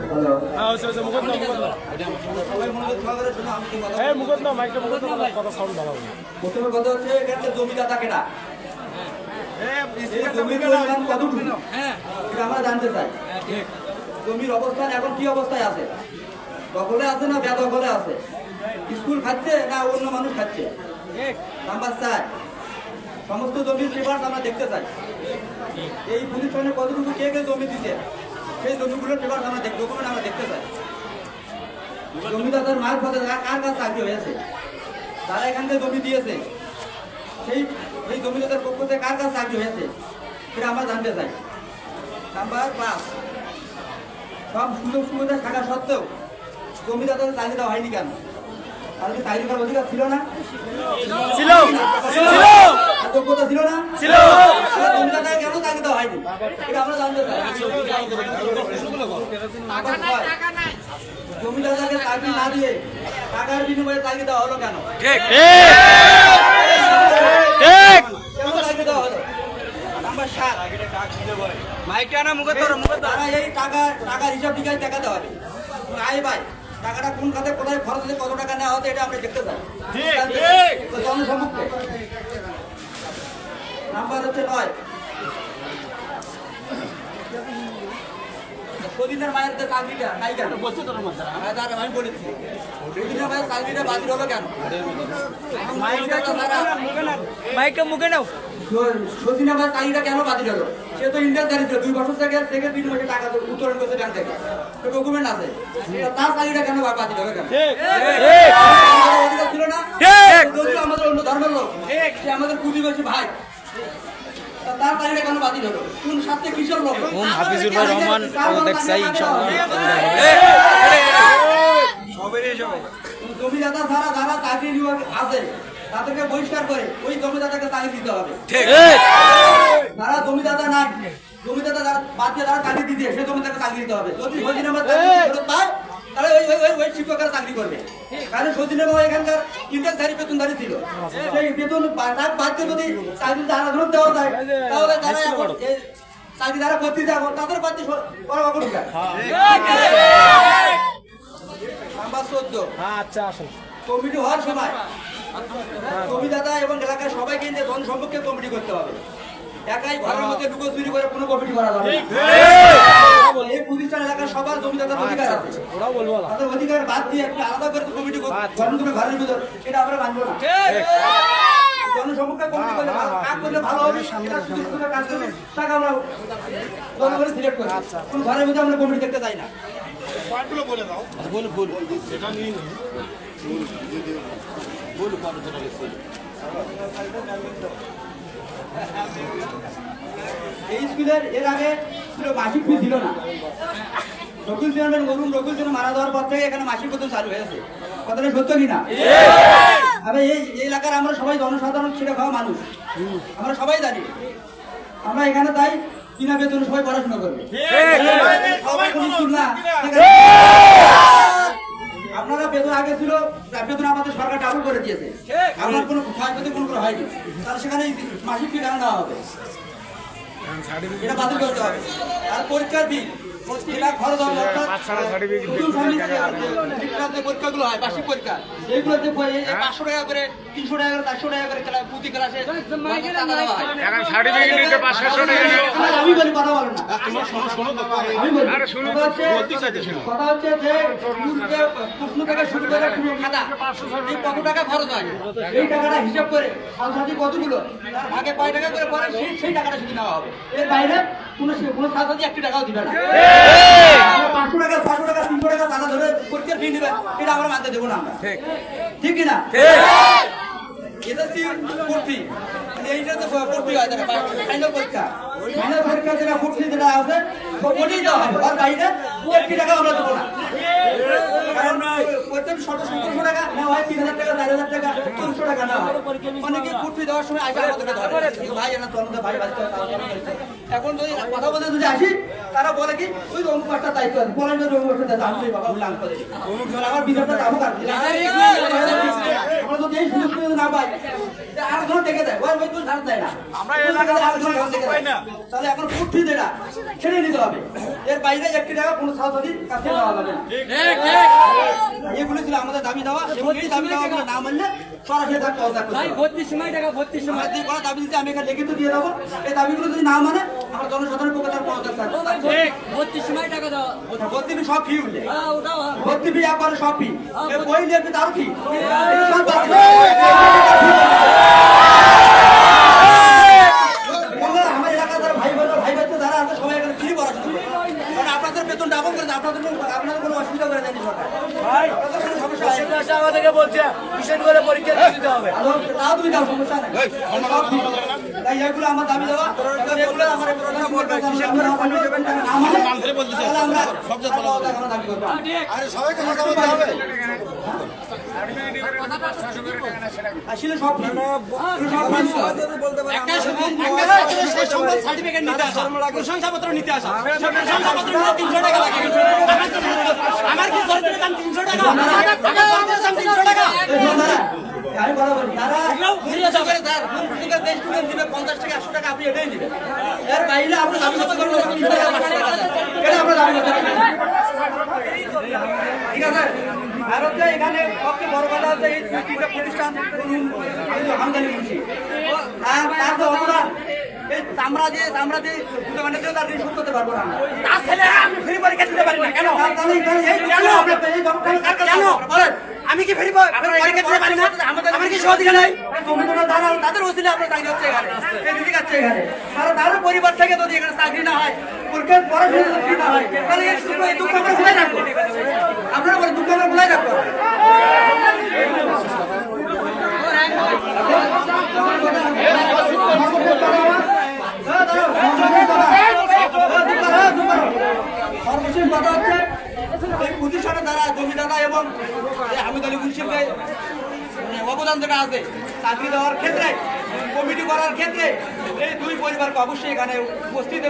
Hello হ্যাঁ হচ্ছে মুখত না এই মুখত না মাইকটা মুখত না কথা সাউন্ড ভালো হবে প্রথমে কথা হচ্ছে এখানে জমি দাতা কেনা জমির পরিমাণ কতটুকু এটা আমরা জানতে চাই জমির অবস্থান এখন কি অবস্থায় আছে দখলে আছে না বেদখলে আছে স্কুল খাচ্ছে না অন্য মানুষ খাচ্ছে নাম্বার 4 সমস্ত জমির পেপার আমরা দেখতে চাই এই প্রতিষ্ঠানে কতটুকু কে কে জমি দিচ্ছে সেই জমিগুলোর পেপার আমরা ডকুমেন্ট আমরা দেখতে চাই জমিদাতার মাল পথে কার কাছে চাকরি হয়েছে তারা এখান থেকে জমি দিয়েছে সেই জমিদাতার পক্ষ থেকে কার কাছে চাকরি হয়েছে সেটা আমরা জানতে চাই নাম্বার 5 সব সুযোগ সুবিধা থাকা সত্ত্বেও জমিদাতার চাকরি দেওয়া হয়নি কেন আর কি চাকরি করার অধিকার ছিল না ছিল যোগ্যতা ছিল না ছিল জমিদাতাকে কেন চাকরি দেওয়া হয়নি এটা আমরা জানতে চাই জমিদাতাকে চাকরি না দিয়ে টাকার বিনিময়ে চাকরি দেওয়া হলো কেন ঠিক কেন চাকরি দেওয়া হলো নাম্বার 7 মাইকটা না মুখত ধরো মুখত তারা এই টাকার হিসাব নিকাশ দেখাতে হবে আয় ভাই টাকাটা কোন খাতে কোথায় খরচ হলে কত টাকা নেওয়া হতো এটা আমরা দেখতে চাই জনসম্মুখে নাম্বার হচ্ছে 9 সদিনের মায়ের যে চাকরিটা নাই কেন আমি বলেছি সদিনের মায়ের চাকরিটা বাতিল হলো কেন মাইকটা মুখে নাও সদিনের মায়ের চাকরিটা কেন বাতিল হলো সে তো ইন্ডিয়ান জানি ছিল 2 বছর থেকে 3 মাসে টাকা উত্তোলন করছে ব্যাংক থেকে ডকুমেন্ট আছে তার চাকরিটা কেন বাতিল হলো কেন অধিকার ছিল না যদিও আমাদের অন্য ধর্মের লোক সে আমাদের প্রতিবেশী ভাই তার চাকরিটা কেন বাতিল হলো কোন স্বার্থে কিসের লোক হাফিজুর ভাই রহমান দেখছাই ইনশাআল্লাহ জমিদাতা ছাড়া যারা চাকরি নিয়োগ আছে তাদেরকে বহিষ্কার করে ওই জমিদাতাকে চাকরি দিতে হবে যারা জমিদাতা নাই জমিদাতা যারা বাদ দিয়ে যারা চাকরি দিতে সে জমিদাতাকে চাকরি দিতে হবে যদি সজিনামা চাকরি পায় তাহলে ওই শিক্ষকেরা চাকরি করবে কারণ সজিনামা এখানকার ইন্টারধারী বেতনধারী ছিল সেই বেতন বাদ দিয়ে যদি চাকরি আরাধনা দেওয়া যায় তাহলে তারা চাকরি যারা করতে যাবো তাদের বাদ দিয়ে পড়া করবে নাম্বার 14 আচ্ছা আসুন কমিটি হওয়ার সময় জমিদাতা এবং এলাকার সবাইকে নিয়ে জনসম্পর্কে কমিটি করতে হবে একাই ঘরের মধ্যে ঢুকে চুরি করে কোনো কমিটি করা যাবে এই প্রতিষ্ঠান এলাকার সবার জমিদাতার অধিকার আছে ওরাও বলবো না তাদের অধিকার বাদ দিয়ে একটা আলাদা করে কমিটি গঠন করে ঘরের ভিতর এটা আমরা মানবো না জনসম্পর্কে কমিটি করলে কাজ করলে ভালো হবে কাজ করলে টাকা আমরা জনগণের সিলেক্ট করি কোন ঘরের ভিতরে আমরা কমিটি দেখতে চাই না পয়েন্টগুলো বলে দাও বল এটা নিয়ে বল কত টাকা লেখছে এই স্কুলের এর আগে ছিল মাসিক ফি ছিল না রকুল চেয়ারম্যান রকুল চেয়ারম্যান মারা যাওয়ার পর থেকে এখানে মাসিক বেতন চালু হয়েছে কথাটা সত্য কিনা আরে এই এলাকার আমরা সবাই জনসাধারণ ছেড়ে খাওয়া মানুষ আমরা সবাই জানি আমরা এখানে তাই কিনা বেতন সবাই পড়াশোনা করবে আপনারা বেতন আগে ছিল বেতন আমাদের সরকার ডাবল করে দিয়েছে আমার কোনো ক্ষয়ক্ষতি কোনো হয়নি তাহলে সেখানে মাসিক ফি কেন নেওয়া হবে এটা বাতিল করতে হবে আর পরীক্ষার ফি পরীক্ষাগুলো হয় বার্ষিক পরীক্ষা এইগুলো 500 টাকা করে 300 টাকা করে 400 টাকা করে প্রতি ক্লাসে আমি বলি কথা বলো না কথা হচ্ছে যে প্রশ্ন থেকে শুরু করে খাতা এই কত টাকা খরচ হয় এই টাকাটা হিসাব করে সাথী কতগুলো আগে কয় টাকা করে পরে সেই টাকাটা শুধু নেওয়া হবে এর বাইরে কোনো ছাত্রী 1 টাকাও দিবে না 500 টাকা 500 টাকা 300 টাকা টাকা ধরে পরীক্ষার ফি নেবে এটা আমরা মানতে দেবো না আমরা ঠিক কিনা এটা পড়তি এইটা তো পড়তি হয় ফাইনাল পরীক্ষা যেটা পড়তি যেটা আছে ওটাই দেওয়া হবে আর বাইরে 1 টাকা আমরা দেবো না কারণ প্রত্যেক 1700 টাকা নেওয়া হয় 3000 টাকা 4000 টাকা 300 টাকা নেওয়া হয় অনেকে পড়তি দেওয়ার সময় আগে আমাদেরকে ধরে ভাই এনা চলতে ভাই এখন যদি কথা বলতে যদি আসি তারা বলে কি ওই অমুক একটা দায়িত্ব আছে বলেন যে অমুক একটা দায়িত্ব আমি বাবা উল্লাং করে অমুক আমার বিধানটা যাবো কার আমরা যদি এই সুযোগ সুবিধা না পাই আর ধর দেখে দেয় ওই তো ধার দেয় না আমরা এলাকার মানুষ পাই না। তাহলে এখন ফুটফি যেটা ছেড়ে নিতে হবে এর বাইরে 1 টাকা কোনো ছাত্রছাত্রীর কাছে দেওয়া যাবে না এগুলো ছিল আমাদের দাবি দেওয়া এবং এই দাবি দেওয়া না মানলে সরাসরি তার পদত্যাগ করতে হবে। 32 টাকা 32 আমার যে কোনো দাবি দিতে আমি এখানে লিখিত দিয়ে দেবো এই দাবিগুলো যদি না মানে আমার জনসাধারণের পক্ষে তার পদত্যাগ থাকবে 32 টাকা দাও ভর্তি ফি সব ফি উঠলে ওটাও ভর্তি ফি একবারে সব ফি বই লিখবি তারও ফি সব বাদ আমার এলাকার যারা ভাই যারা আছে সবাই এখানে ফ্রি পড়াশোনা করে কারণ আপনাদের বেতন ডাবল করে আপনাদের কোনো অসুবিধা করে দেয়নি সরকার আপনাদের কোনো সমস্যা হয় আমাদেরকে বলছে কিসের করে পরীক্ষা দিতে হবে তাও তুমি দাও সমস্যা নেই তাই এগুলো আমার দাবি দেওয়া এগুলো আমার বলবে কিসের করে আমরা দাবি করবো আরে সবাইকে কথা বলতে হবে। আসলে সব সার্টিফিকেট নিতে আসা প্রশংসাপত্র নিতে আসা প্রশংসাপত্র নিতে 300 টাকা লাগে আমার কি সরকারের দাম 300 টাকা আমার সরকারের দাম 300 টাকা আমি বলা বলি তারা দেশ টুকে দিবে 50 টাকা 100 টাকা আপনি এটাই দিবেন এর বাইরে আপনি দাবি করতে পারবেন এটা আমরা দাবি করতে পারি ঠিক আছে আর হচ্ছে এখানে সবচেয়ে বড় কথা হচ্ছে এই দুইটা প্রতিষ্ঠান আমদানি করছি আর তার তো অবদান এই আমরা যে দোকানে দিয়ে তার ঋণ শোধ করতে পারবো না তার ছেলে আমি ফ্রি পরীক্ষা দিতে পারি না কেন তাহলে এই কেন এই জবটা কেন বলেন আমি কি ফ্রি পরীক্ষা দিতে পারি না আমার কি সহযোগিতা নাই তাদের ওসিলে আপনার চাকরি হচ্ছে এখানে এই দিদি কাছে এখানে তারা পরিবার থেকে যদি এখানে চাকরি না হয় পরীক্ষার পড়াশোনা যদি না হয় তাহলে এই দুঃখ আমরা ভুলে রাখবো আপনারা বলে দুঃখ আমরা ভুলে রাখবো সর্বশেষ কথা হচ্ছে এই প্রতিষ্ঠানের দ্বারা জমিদাতা এবং হামিদ আলী মুন্সিফকে অবদান যেটা আছে চাকরি দেওয়ার ক্ষেত্রে কমিটি করার ক্ষেত্রে এই দুই পরিবারকে অবশ্যই এখানে উপস্থিত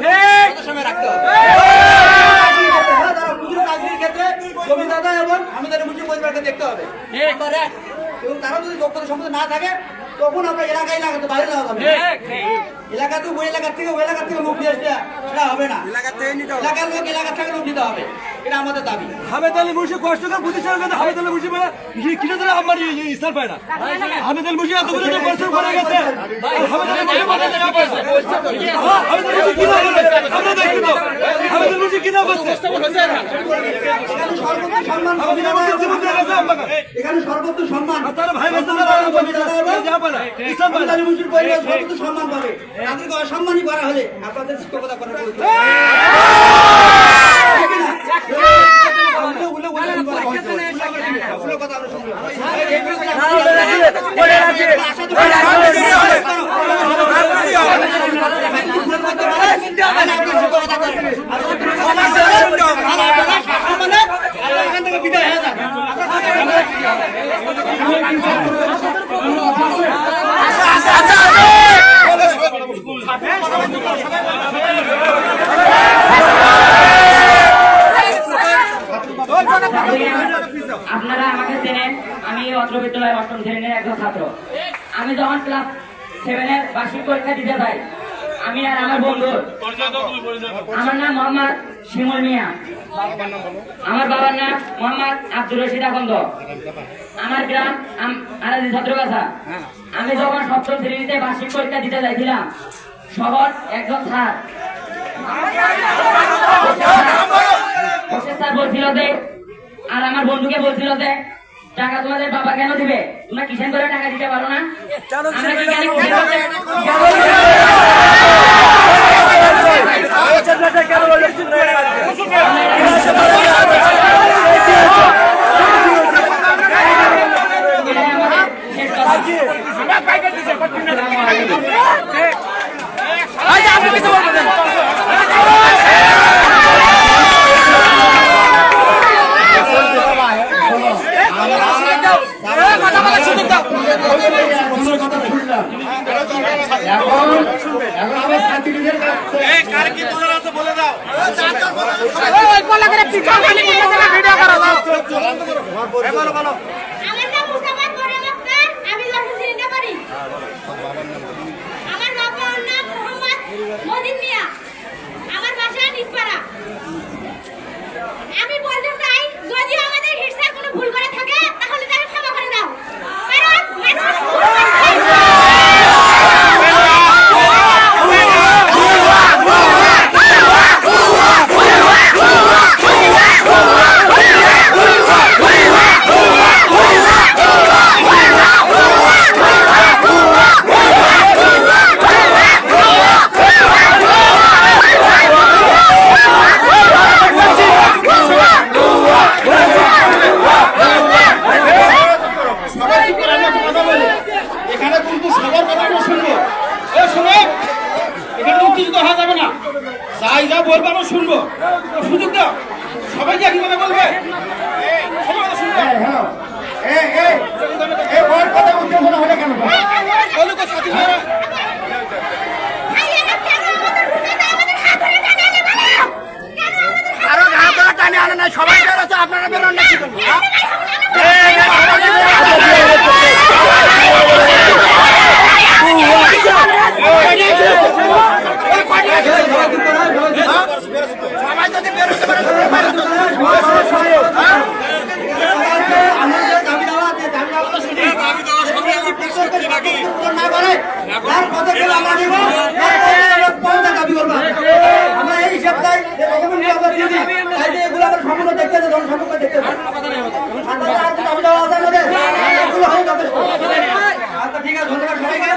সময় রাখতে হবে চাকরির ক্ষেত্রে জমিদাতা এবং হামিদ আলী মুন্সিফ পরিবারকে দেখতে হবে এবং তারা যদি যোগ্যতা সম্পদ না থাকে তখন আমরা এলাকায় বাইরে যাওয়া যাবে এলাকাতে ওই এলাকার থেকে লোক নিয়ে আসলে সেটা হবে না এলাকার লোক এলাকা থেকে লোক নিতে হবে এটা আমাদের দাবি হামেদ আলী মুন্সি কষ্ট করে প্রতিষ্ঠান করে হামেদ আলী মুন্সি কিনে দিলে আমার স্থান পায় না হামেদ আলী মুন্সি এতগুলো যে পরিশ্রম করে গেছে হামেদ আলী মুন্সি কিনা করছে এখানে সর্বোচ্চ সম্মান তারা ভাই সর্বোচ্চ সম্মান পাবে তাদেরকে অসম্মানই করা হলে আপনাদের শিক্ষকতা করার এখান থেকে বিদায় হয়ে যাবে আপনারা আমাকে চেনেন, আমি অত্র বিদ্যালয়ের 8ম শ্রেণীর একজন ছাত্র। আমি যখন ক্লাস 7-এর বার্ষিক পরীক্ষা দিতে যাই, আমি আর আমার বন্ধু, আমার নাম মোহাম্মদ শিমুল মিয়া, আমার বাবার নাম মোহাম্মদ আব্দুর রশিদ আকন্দ, আমার গ্রাম আনাজি ছত্রগাছা। আমি যখন 7ম শ্রেণীতে বার্ষিক পরীক্ষা দিতে যাইছিলাম, সবার একজন স্যার স্যার বলছিল যে, আর আমার বন্ধুকে বলছিল যে টাকা তোমাদের বাবা কেন দিবে, তোমরা কিষেন করে টাকা দিতে পারো না? আমরা কি জানি বলে দাও আমার নাম মুসাম্মদ মরিয়ম আক্তার, আমার বাবার নাম মোহাম্মদ মজিদ মিয়া, আমার বাসা নিসপাড়া। আমি বলতে চাই, যদি আমাদের হিটসার কোনো ভুল করে থাকে তাহলে তাকে ক্ষমা করে দাও, কারণ মানুষ ভুল এখানে কিন্তু সবার কথা আমরা শুনবো। এ শোনো, এখানে উত্তেজিত হওয়া যাবে না। যাই যা বলবো আমরা শুনবো। সুযোগ দাও, সবাইকে একই কথা বলবে। সবাই কথা শুনবে। বলো তো সাথী ভাইরা। আরো ঘাট ধরে টানে আনে নাই, সবাই বেরোচ্ছে, আপনারা বেরোন না কি করবো? সবাই যদি বেরোতে পারে আমরা এই হিসাবটাই আমরা দিয়ে দিই, তাই যে এগুলো আমরা সম্পূর্ণ দেখতে হবে, জনসম্পর্ক দেখতে হবে। এগুলো হয় যথেষ্ট। আচ্ছা ঠিক আছে, ধন্যবাদ সবাইকে।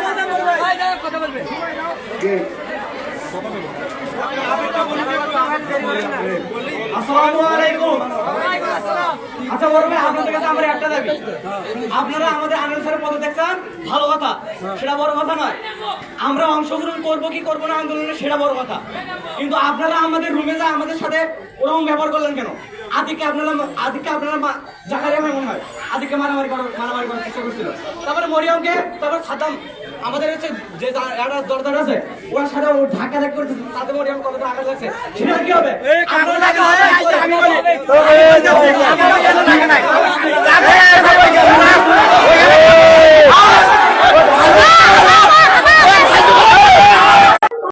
আসসালামু আলাইকুম। আচ্ছা বড় ভাই, আপনাদের কাছে আমার একটা দাবি, আপনারা আমাদের আন্দোলন স্যারের পথে দেখছেন, ভালো কথা, সেটা বড় কথা নয়। আমরা অংশগ্রহণ করবো কি করবো না আন্দোলনে, সেটা বড় কথা। কিন্তু আপনারা আমাদের রুমে যা আমাদের সাথে ওরকম ব্যবহার করলেন কেন? আদিকে আপনারা জাকারিয়া ভাই মনে হয় আদিকে মারামারি করার চেষ্টা করছিল, তারপরে মরিয়মকে, তারপর সাদ্দাম, আমাদের হচ্ছে যে একটা দরদার আছে ওর সাথে ধাক্কা ধাক্কা করতেছে, তাতে মরিয়ম কতটা আঘাত লাগছে, সেটা কি হবে? আমি বলি